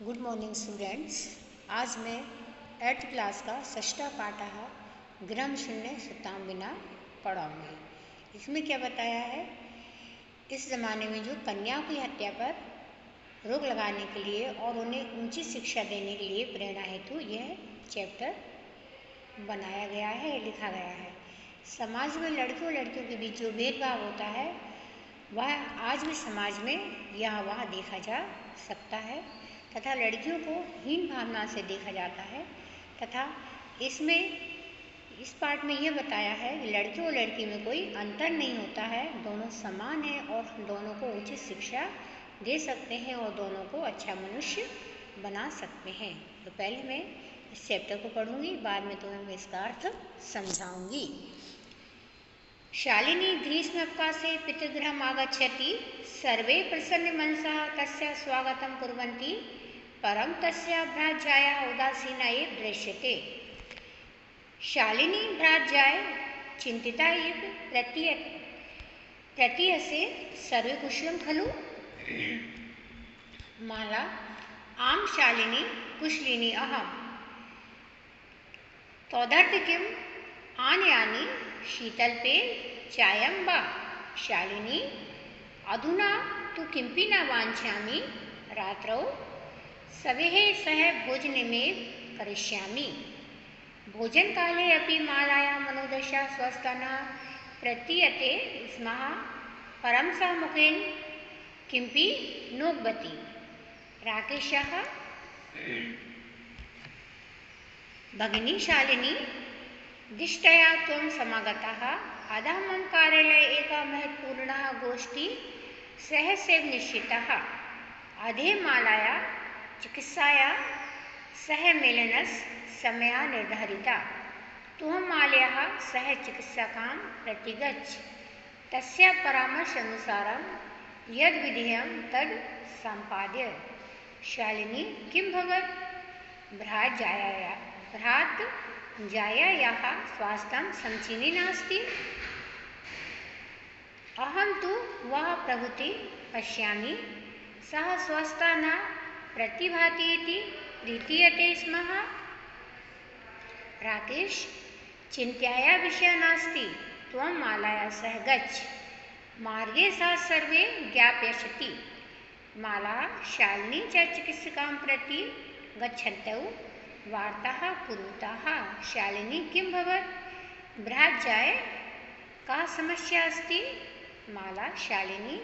Good morning students. आज मैं 8th class का षष्ठा पाठः गृहं शून्य सुतां विना पढ़ाऊँगी। इसमें क्या बताया है, इस ज़माने में जो कन्याओं की हत्या पर रोक लगाने के लिए और उन्हें ऊंची शिक्षा देने के लिए प्रेरणा हेतु यह चैप्टर बनाया गया है, लिखा गया है। समाज में लड़के और लड़कियों के बीच जो भेदभाव होता है वह आज भी समाज में यहाँ वहाँ देखा जा सकता है तथा लड़कियों को हीन भावना से देखा जाता है तथा इस पाठ में यह बताया है कि लड़के और लड़की में कोई अंतर नहीं होता है, दोनों समान हैं और दोनों को उचित शिक्षा दे सकते हैं और दोनों को अच्छा मनुष्य बना सकते हैं। तो पहले मैं इस चैप्टर को पढ़ूंगी, बाद में तुम्हें मैं इसका अर्थ समझाऊंगी। शालिनी ग्रीष्मावकाशे पितृगृहम् आगच्छति, सर्वे प्रसन्नमनसः तस्य स्वागतं कुर्वन्ति, परं तस्य भ्रातृजाया उदासीना एव दृश्यते। शालिनी भ्रातृजाया चिन्तिता एव प्रतीयसे, सर्वे कुशलं खलु? माला आं शालिनी कुशलिनी अहम्, तौदर्थ किम् आनयानि शीतल्पे चायं वा? शालिनी अधुना तु किमपि न वाञ्छामि, रात्रौ सवेः सह भोजनमेव करिष्यामि। भोजनकाले अपि मालायाः मनोदशा स्वस्था न प्रतीयते स्म, परं सा मुखेन किमपि नोद्वति। राकेशः भगिनी शालिनी, दिष्टया त्वं समागतः, अतः मम कार्यालये एका महत्वपूर्णः गोष्ठी सहसैव निश्चितः। अद्य मालाया चिकित्साया सह मेलनस्य समयः निर्धारितः। त्वं मालयाः सह चिकित्सकां प्रतिगच्छ, तस्य परामर्शानुसारं यद् विधेयं तद् सम्पादय। शालिनी किमभवत्? भ्रातृजायायाः स्वास्थ्यं समीचीनं नास्ति। अहं तु वः प्रभृति पश्यामि, सः स्वस्था न प्रतिभाति इति प्रतीयते स्म। राकेश चिन्तायाः विषयः नास्ति, त्वं मालाया सह गच्छ, मार्गे सा सर्वे ज्ञापयिष्यति। माला शालिनी च चिकित्सकां प्रति गच्छन्तौ वार्ताः कुरुताः। शालिनी किमभवत्? भ्रातृजाया का समस्या अस्ति? माला शालिनी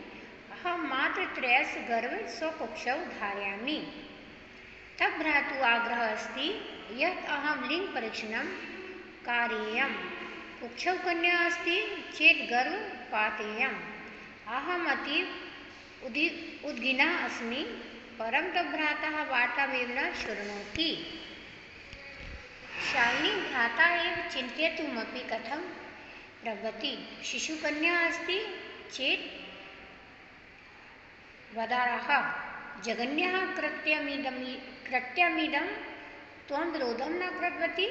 अहं मात्रत्रयस्य गर्भे स्वकुक्षौ धारयामि, तब भ्रातुः आग्रहः अस्ति यत् अहं लिङ्गपरीक्षणं कारयेयम्। कुक्षौ कन्या अस्ति चेत् गर्भं पातयेयम्। अहम् अतीव उद्विग्नः अस्मि, परं तव भ्राता वार्तामेव न शृणोति। शालिनी भ्राता एव चिन्तयितुमपि कथं प्रभवति? शिशुकन्या अस्ति चेत् वदारः। जघन्यः कृत्यमिदं त्वं विरोधं न कृतवती।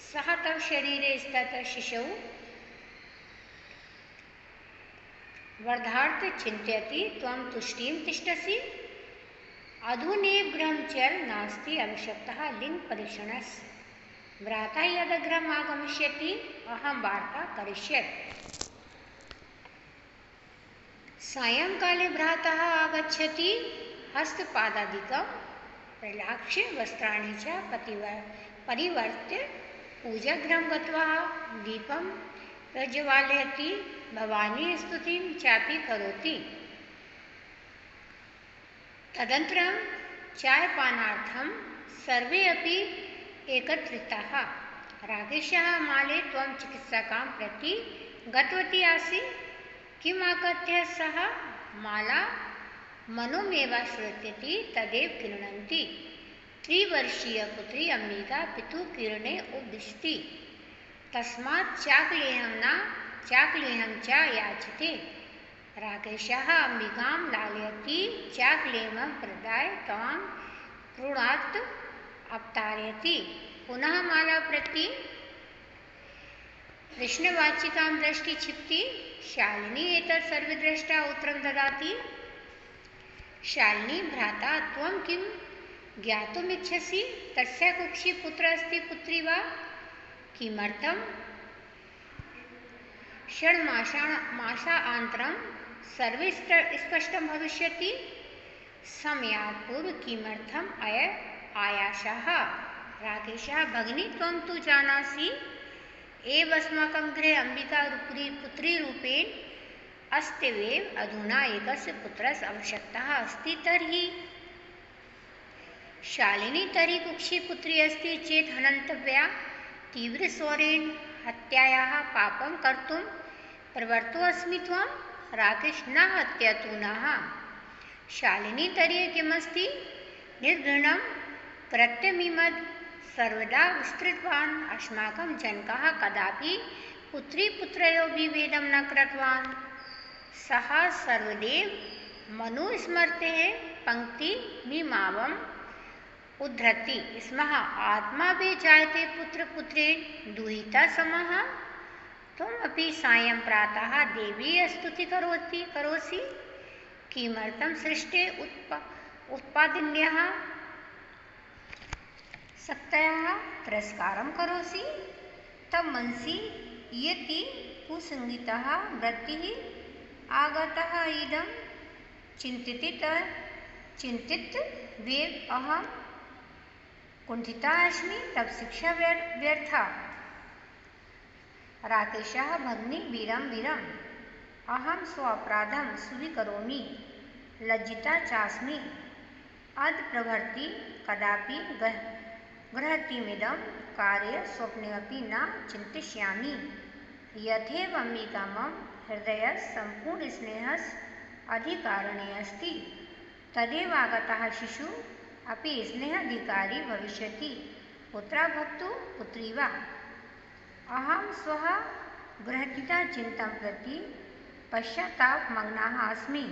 सः तव शरीरे स्थितः शिशुः वर्धार्थं चिन्तयति, त्वं तुष्टिं तिष्ठसि। अधुनैव गृहं चर, नास्ति आवश्यकता लिङ्गपरीक्षणस्य। भ्राता यदा गृहम् आगमिष्यति अहं वार्तां करिष्यामि। सायंकाले भ्राता आगच्छति, हस्तपादादिकं प्रलाक्ष्य वस्त्राणि च परिवर्त्य पूजागृहं गत्वा दीपं प्रज्वालयति, भवानी स्तुतिं चापि करोति। तदनन्तरं चायपानार्थं सर्वे अपि एकत्रिताः। राकेशः माले त्वं चिकित्सकां प्रति गतवती आसि, किम् आगत्य सः? माला मनोमेव श्रुत्यति तदेव गृह्णन्ति। 3-वर्षीयपुत्री अम्बिका पितुः किरणे उपदिशति, तस्मात् चाकलेहं च याचते। राकेशः अम्बिकां लालयति, चाकलेहं प्रदाय तां क्रोणात् अवतारयति। पुनः माला प्रति कृष्णवाचिकां दृष्टि क्षिप्ति। शालिनी एतत् सर्वे दृष्ट्वा उत्तरं ददाति। शालिनी भ्राता त्वं किं ज्ञातुमिच्छसि तस्य कुक्षी पुत्र अस्ति पुत्री वा किमर्थं षड्मासान्तरं सर्वे स्पष्टं भविष्यति समयात् पूर्व किमर्थम् आयासः राकेशः भगिनी त्वं तु जानासि एव अस्माकं गृहे अम्बिका पुत्री रूपेण अस्त्येव अधुना एकस्य पुत्रस्य आवश्यकता अस्ति तर्हि शालिनी तर्हि कुक्षी पुत्री अस्ति चेत् हनन्तव्या तीव्रस्वरेण हत्यायाः पापं कर्तुं प्रवृत्तोऽस्मि त्वं राकेश न हत्यतु नः शालिनी तर्हि किमस्ति निर्घृणं कृत्यमिमं सर्वदा विस्तृतवान् अस्माकं जनकः कदापि पुत्री पुत्रयोः विभेदं न कृतवान् सः सर्वदैव मनुस्मृतेः पङ्क्तिमिमाम् उद्धरति स्म आत्मा वे जायते पुत्रपुत्रेण दुहिता समः त्वमपि सायं प्रातः देवी स्तुतिं करोसि किमर्थं सृष्टे उत्पादिन्यः शक्तयः तिरस्कारं करोसि तव मनसि यति कुसंगीतः वृत्तिः आगतः इदं चिन्तित वेव अहं कुण्ठिता अस्मि तव शिक्षा व्यर्था राकेशः भगिनी वीरं अहं स्वापराधं स्वीकरोमि लज्जिता चास्मि अद्य प्रभृति कदापि गृहतीमिदं कार्य स्वप्नेऽपि न चिन्तयिष्यामि यथैव अम्बिका मम हृदयस्य सम्पूर्णस्नेहस्य अधिकारिणी अस्ति तदेव आगतः शिशुः अपि स्नेहाधिकारी भविष्यति पुत्रा भवतु पुत्री वा अहं स्वः गृहचिन्तां प्रति पश्चात्तापमग्नः अस्मि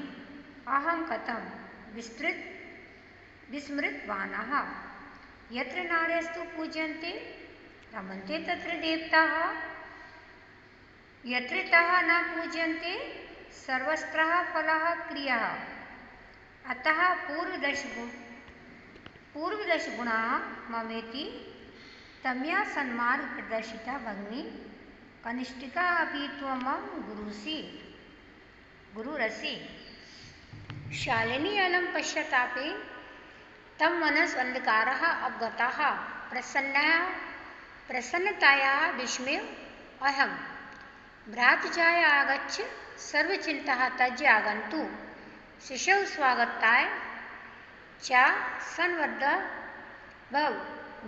अहं कथं विस्मृतवानः यत्र नार्यस्तु पूज्यन्ते रमन्ते तत्र देवताः यत्र ताः न पूज्यन्ते सर्वस्त्रः फलः क्रियः अतः पूर्वदशगुणाः ममेति तमया सन्मार्ग प्रदर्शिता भगिनी कनिष्ठिका अपि त्वं मम गुरुरसि शालिनी अलं पश्चात्तापे तं मनस् अन्धकारः अवगतः प्रसन्नतायाः विस्मयो अहं भ्रातृजाय आगच्छ सर्वचिन्ताः त्यज्य आगन्तु शिशौ स्वागताय च सन्नद्धः भव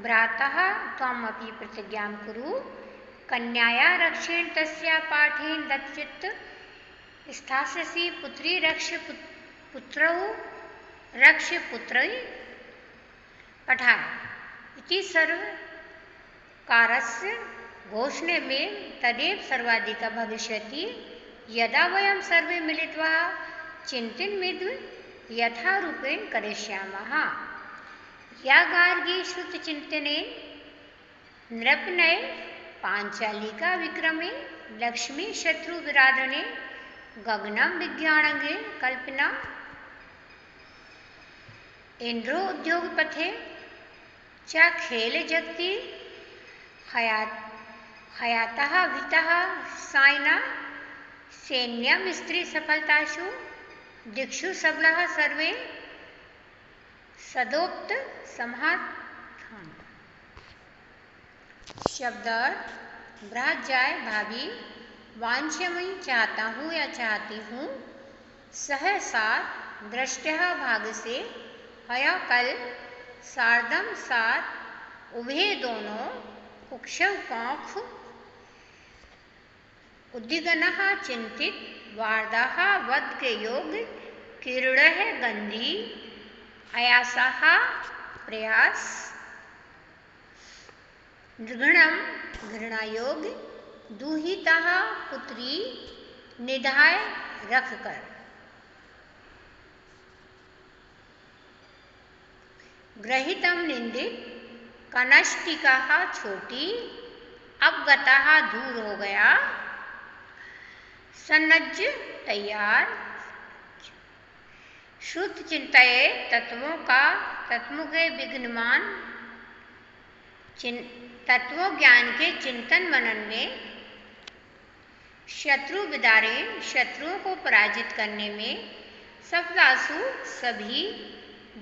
भ्रातः त्वमपि प्रतिज्ञां कुरु कन्याया रक्षेण तस्या पाठेन दत्तचित्त स्थास्यसि पुत्री रक्ष पुत्रै पठाय इति सर्वकारस्य घोषणे में तदेव सर्वाधिकः भविष्यति यदा वयं सर्वे मिलित्वा चिन्तनमिदं यथारूपेण करिष्यामः या गार्गी श्रुतचिन्तनेन नृपनये पाञ्चालिका विक्रमे लक्ष्मी शत्रुविराधने गगनं विज्ञानगे कल्पना इंद्रोद्योगपथे च खेल जगति हयातः वितः सायना सैन्यं स्त्री सफलतासु दिक्षु सबलः सर्वे सदोक्त समाधान शब्दार्थ भ्राजाय भाभी वांछ्यमयी चाहता हूँ या चाहती हूँ सहसा दृष्टः भाग से हया कल सार्धम सात उभे दोनों कुक्षौ कांख उद्दिगनः चिंतित वार्दाः वद के योग किरणः गंधी आयासः प्रयास निर्घृणं घृणायोग दुहितः पुत्री निधाय रखकर ग्रहितम निंदित कनष्टिका छोटी अवगता दूर हो गया सन्नज्ज तैयार शुद्ध चिंतये तत्वों का तत्मुखे विघ्नमान तत्वों ज्ञान के चिंतन मनन में शत्रु विदारे शत्रुओं को पराजित करने में सफलासु सभी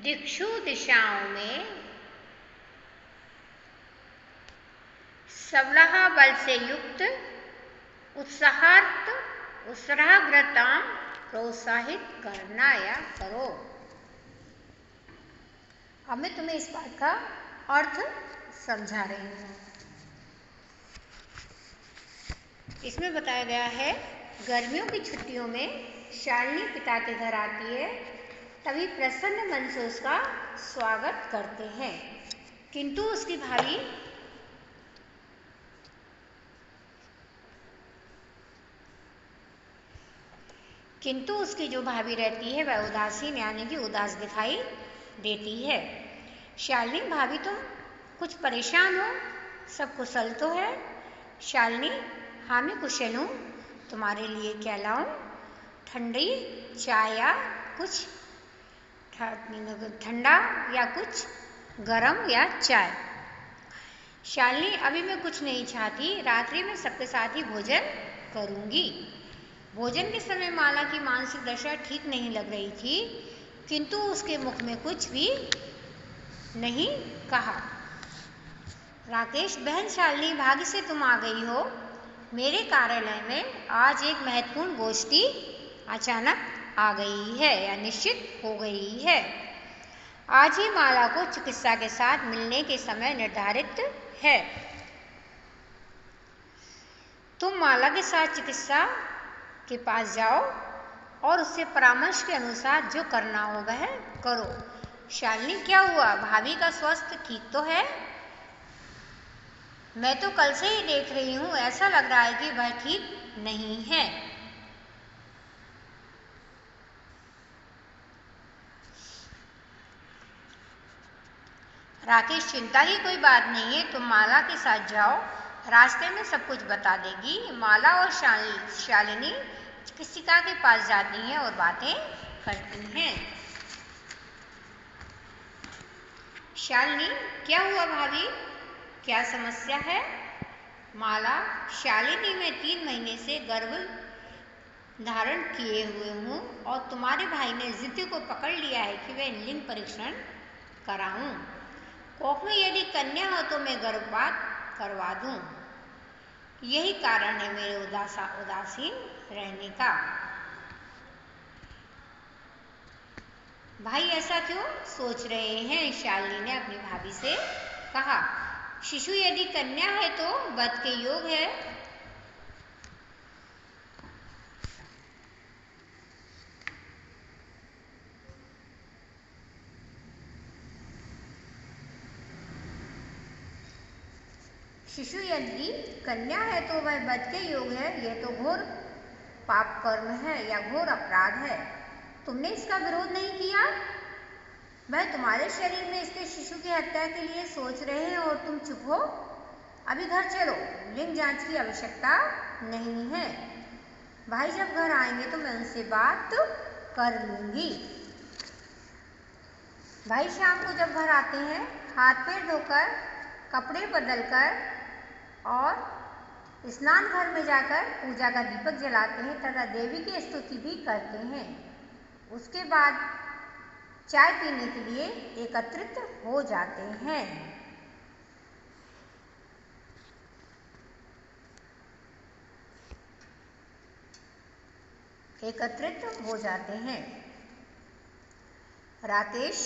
दिक्षु दिशाओं में सबलहा बल से युक्त उत्साहग्रता प्रोत्साहित करना या करो। अब मैं तुम्हें इस बात का अर्थ समझा रही हूँ। इसमें बताया गया है, गर्मियों की छुट्टियों में शालिनी पिता के घर आती है, तभी प्रसन्न मन से उसका स्वागत करते हैं, किंतु उसकी जो भाभी रहती है वह उदासीन यानी कि उदास दिखाई देती है। शालिनी भाभी तुम कुछ परेशान हो, सब कुशल तो है? शालिनी हाँ मैं कुशल हूँ, तुम्हारे लिए क्या लाऊं? ठंडी चाय या कुछ ठंडा या कुछ गरम या चाय? शालिनी अभी मैं कुछ नहीं चाहती, रात्रि में सबके साथ ही भोजन करूँगी। भोजन के समय माला की मानसिक दशा ठीक नहीं लग रही थी, किंतु उसके मुख में कुछ भी नहीं कहा। राकेश बहन शालिनी भाग्य से तुम आ गई हो। मेरे कार्यालय में आज एक महत्वपूर्ण गोष्ठी अचानक आ गई है या निश्चित हो गई है। आज ही माला को चिकित्सा के साथ मिलने के समय निर्धारित है। तुम माला के साथ चिकित्सा के पास जाओ और उससे परामर्श के अनुसार जो करना हो वह करो। शालिनी क्या हुआ? भाभी का स्वास्थ्य ठीक तो है? मैं तो कल से ही देख रही हूँ, ऐसा लग रहा है कि वह ठीक नहीं है। राकेश चिंता की कोई बात नहीं है, तुम माला के साथ जाओ, रास्ते में सब कुछ बता देगी। माला और शालिनी चिकित्सिका के पास जाती हैं और बातें करती हैं। शालिनी क्या हुआ भाभी, क्या समस्या है? माला शालिनी मैं 3 महीने से गर्भ धारण किए हुए हूँ और तुम्हारे भाई ने जिद को पकड़ लिया है कि वह लिंग परीक्षण कराऊं। कोख में यदि कन्या हो तो मैं गर्भपात करवा दूं। यही कारण है मेरे उदासीन रहने का। भाई ऐसा क्यों सोच रहे हैं? शालिनी ने अपनी भाभी से कहा। शिशु यदि कन्या है तो वध के योग है। शिशु यदि कन्या है तो वह वध के योग है। यह तो घोर पाप कर्म है या घोर अपराध है। तुमने इसका विरोध नहीं किया। वह तुम्हारे शरीर में इसके शिशु की हत्या के लिए सोच रहे हैं और तुम चुप हो। अभी घर चलो, लिंग जांच की आवश्यकता नहीं है। भाई जब घर आएंगे तो मैं उनसे बात कर लूंगी। भाई शाम को जब घर आते हैं, हाथ पैर धोकर, कपड़े बदलकर और स्नान घर में जाकर पूजा का दीपक जलाते हैं तथा देवी की स्तुति भी करते हैं। उसके बाद चाय पीने के लिए एकत्रित हो जाते हैं। राकेश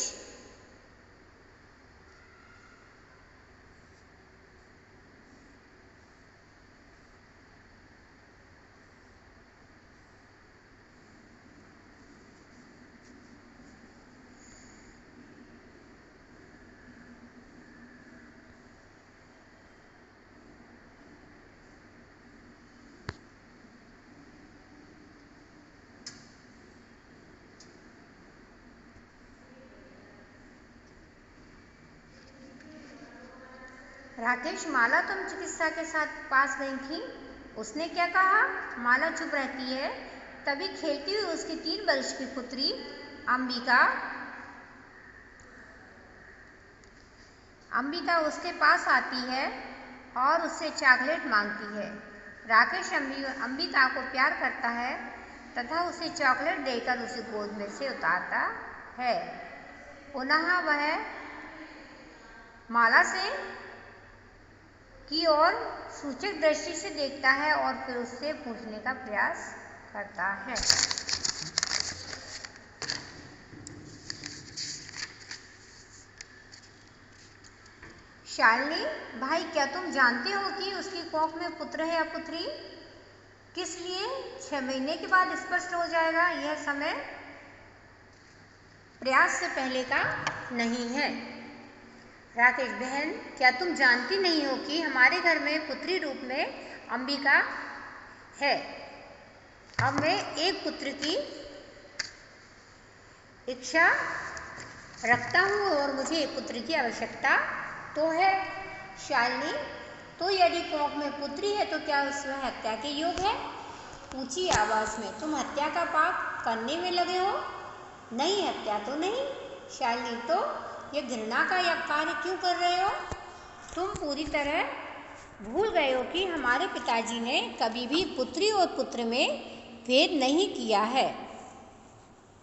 राकेश माला तुम चिकित्सा के साथ पास गई थी, उसने क्या कहा? माला चुप रहती है। तभी खेलती हुई उसकी 3 वर्ष की पुत्री अंबिका उसके पास आती है और उससे चॉकलेट मांगती है। राकेश अंबिका को प्यार करता है तथा उसे चॉकलेट देकर उसे गोद में से उतारता है। पुनः वह माला से की ओर सूचक दृष्टि से देखता है और फिर उससे पूछने का प्रयास करता है। शालिनी, भाई क्या तुम जानते हो कि उसकी कोख में पुत्र है या पुत्री? किस लिए 6 महीने के बाद स्पष्ट हो जाएगा। यह समय प्रयास से पहले का नहीं है। राकेश, बहन क्या तुम जानती नहीं हो कि हमारे घर में पुत्री रूप में अंबिका है। अब मैं एक पुत्र की इच्छा रखता हूँ और मुझे एक पुत्र की आवश्यकता तो है। शालिनी, तो यदि कोख में पुत्री है तो क्या उसमें हत्या के योग है? ऊंची आवाज में, तुम हत्या का पाप करने में लगे हो? नहीं, हत्या तो नहीं। शालिनी, तो यह घृणा का यह कार्य क्यों कर रहे हो? तुम पूरी तरह भूल गए हो कि हमारे पिताजी ने कभी भी पुत्री और पुत्र में भेद नहीं किया है।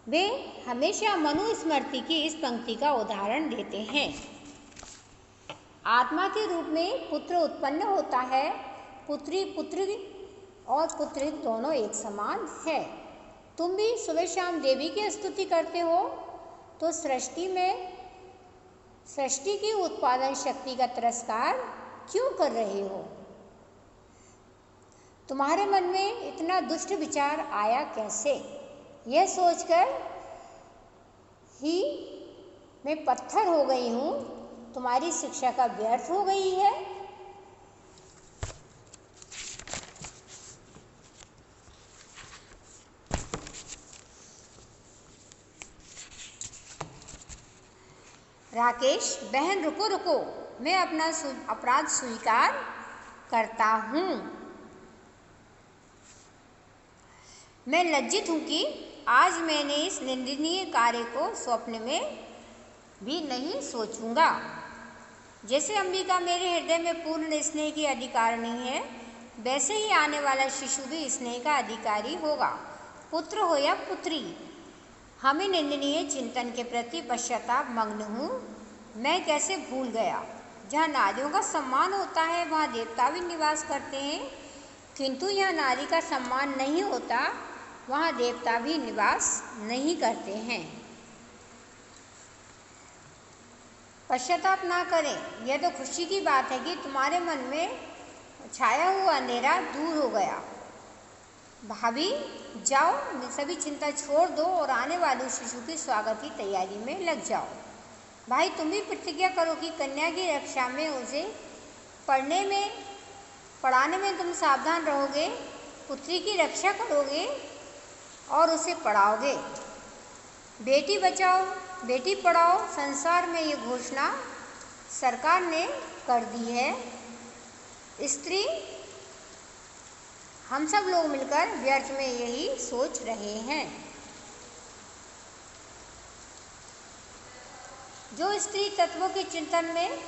वे हमेशा मनुस्मृति की इस पंक्ति का उदाहरण देते हैं। आत्मा के रूप में पुत्र उत्पन्न होता है। पुत्री और पुत्री दोनों एक समान है। तुम भी सुबह शाम देवी की स्तुति करते हो तो सृष्टि की उत्पादन शक्ति का तिरस्कार क्यों कर रहे हो? तुम्हारे मन में इतना दुष्ट विचार आया कैसे? यह सोचकर ही मैं पत्थर हो गई हूँ। तुम्हारी शिक्षा का व्यर्थ हो गई है। राकेश, बहन रुको, मैं अपना अपराध स्वीकार करता हूँ। मैं लज्जित हूँ कि आज मैंने इस निंदनीय कार्य को स्वप्न में भी नहीं सोचूंगा। जैसे अंबिका मेरे हृदय में पूर्ण स्नेह की अधिकारिणी है, वैसे ही आने वाला शिशु भी स्नेह का अधिकारी होगा, पुत्र हो या पुत्री। हमें निंदनीय चिंतन के प्रति पश्चाताप मग्न हूँ। मैं कैसे भूल गया, जहाँ नारियों का सम्मान होता है वहाँ देवता भी निवास करते हैं, किंतु यहाँ नारी का सम्मान नहीं होता, वहाँ देवता भी निवास नहीं करते हैं। पश्चाताप ना करें। यह तो खुशी की बात है कि तुम्हारे मन में छाया हुआ अंधेरा दूर हो गया। भाभी, जाओ, सभी चिंता छोड़ दो और आने वाले शिशु की स्वागत की तैयारी में लग जाओ। भाई, तुम भी प्रतिज्ञा करो कि कन्या की रक्षा में उसे पढ़ाने में तुम सावधान रहोगे, पुत्री की रक्षा करोगे और उसे पढ़ाओगे। बेटी बचाओ बेटी पढ़ाओ संसार में ये घोषणा सरकार ने कर दी है। स्त्री, हम सब लोग मिलकर व्यर्थ में यही सोच रहे हैं। जो स्त्री तत्वों के चिंतन में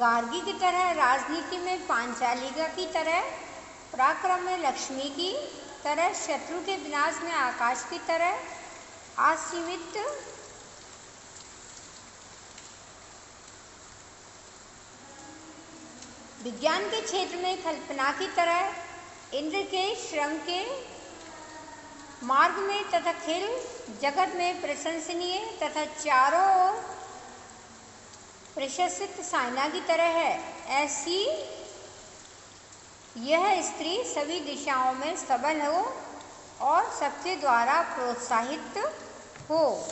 गार्गी की तरह, राजनीति में पांचालिका की तरह, पराक्रम में लक्ष्मी की तरह, शत्रु के विनाश में आकाश की तरह, असीमित विज्ञान के क्षेत्र में कल्पना की तरह, इंद्र के श्रम के मार्ग में तथा खेल जगत में प्रशंसनीय तथा चारों ओर प्रशंसित साइना की तरह है, ऐसी यह स्त्री सभी दिशाओं में सबल हो और सबके द्वारा प्रोत्साहित हो।